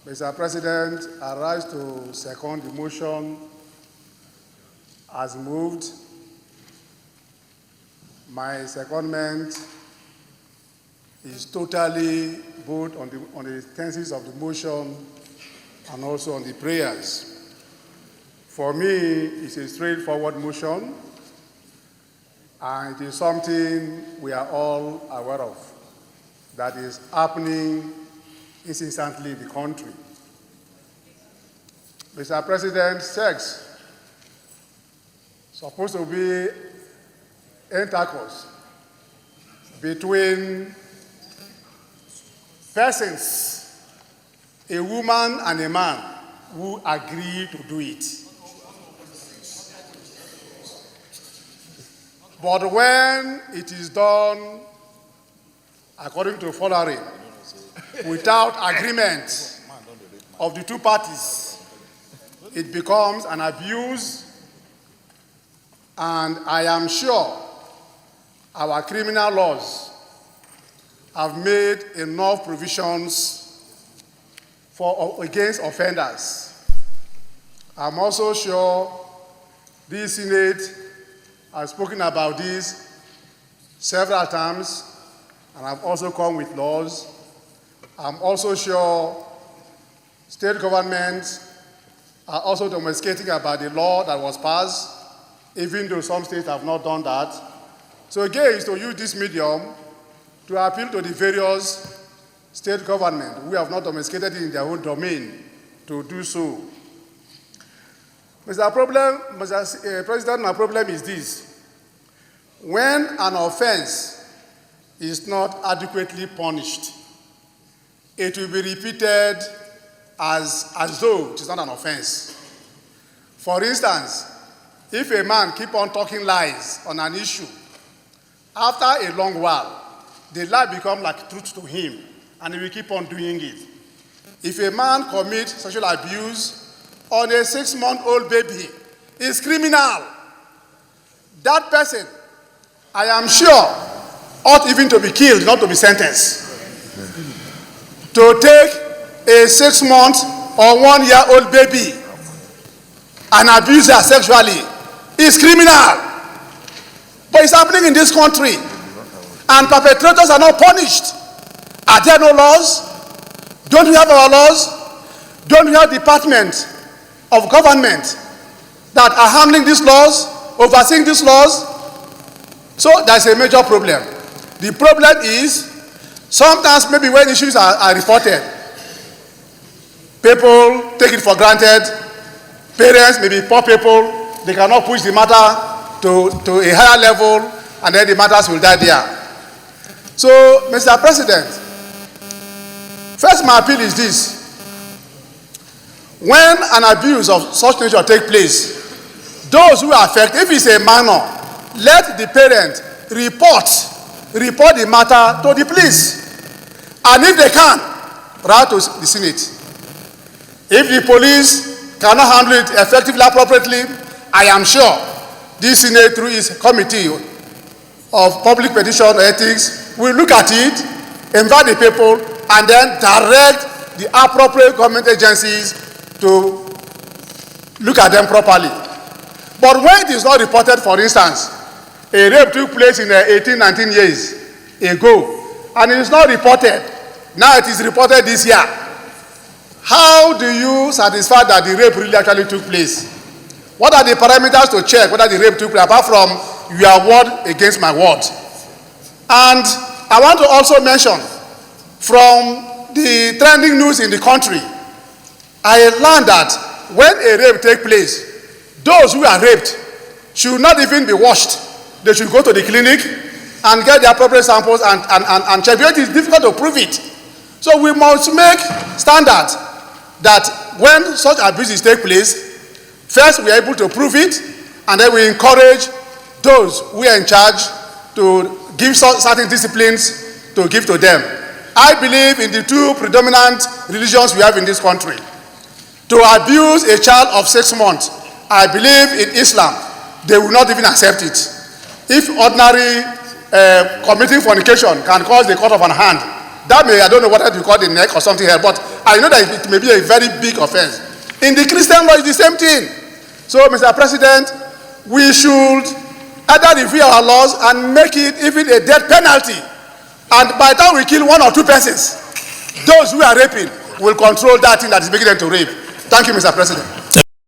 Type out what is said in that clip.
Mr. President, I rise to second the motion as moved. My secondment is totally both on the tenses of the motion and also on the prayers. For me, it's a straightforward motion, and it is something we are all aware of that is happening incessantly in the country. Mr. President, sex is supposed to be intercourse between persons, a woman and a man who agree to do it. But when it is done according to following, without agreement of the two parties, it becomes an abuse, and I am sure our criminal laws have made enough provisions against offenders. I'm also sure this Senate has spoken about this several times, and I've also come with laws. I'm also sure state governments are also domesticating about the law that was passed, even though some states have not done that. So again, is to use this medium to appeal to the various state governments who have not domesticated it in their own domain to do so. Mr. President, my problem is this. When an offense is not adequately punished, it will be repeated as though it is not an offense. For instance, if a man keeps on talking lies on an issue, after a long while, the lie becomes like truth to him, and he will keep on doing it. If a man commits sexual abuse on a 6-month-old baby, it's criminal. That person, I am sure, ought even to be killed, not to be sentenced. To take a 6-month or 1-year-old baby and abuse her sexually is criminal. But it's happening in this country, and perpetrators are not punished. Are there no laws? Don't we have our laws? Don't we have departments of government that are handling these laws, overseeing these laws? So there's a major problem. The problem is, sometimes maybe when issues are reported, people take it for granted. Parents, maybe poor people, they cannot push the matter to a higher level, and then the matters will die there. So, Mr. President, first my appeal is this. When an abuse of such nature takes place, those who are affected, if it's a minor, let the parent report the matter to the police. And if they can, write to the Senate. If the police cannot handle it effectively, appropriately, I am sure this Senate, through its committee of public petition ethics, will look at it, invite the people, and then direct the appropriate government agencies to look at them properly. But when it is not reported, for instance, a rape took place in 18, 19 years ago, and it is not reported. Now it is reported this year. How do you satisfy that the rape really actually took place? What are the parameters to check whether the rape took place, apart from your word against my word? And I want to also mention, from the trending news in the country, I learned that when a rape takes place, those who are raped should not even be washed. They should go to the clinic and get the appropriate samples and check. Because it is difficult to prove it. So we must make standards that when such abuses take place, first we are able to prove it, and then we encourage those who are in charge to give certain disciplines to give to them. I believe in the two predominant religions we have in this country. To abuse a child of 6 months, I believe in Islam, they will not even accept it. If ordinary committing fornication can cause the cut of an hand, That may, I don't know whether you call the neck or something else, but I know that it may be a very big offense. In the Christian law, it's the same thing. So, Mr. President, we should either review our laws and make it even a death penalty. And by the time we kill 1 or 2 persons, those who are raping will control that thing that is making them to rape. Thank you, Mr. President.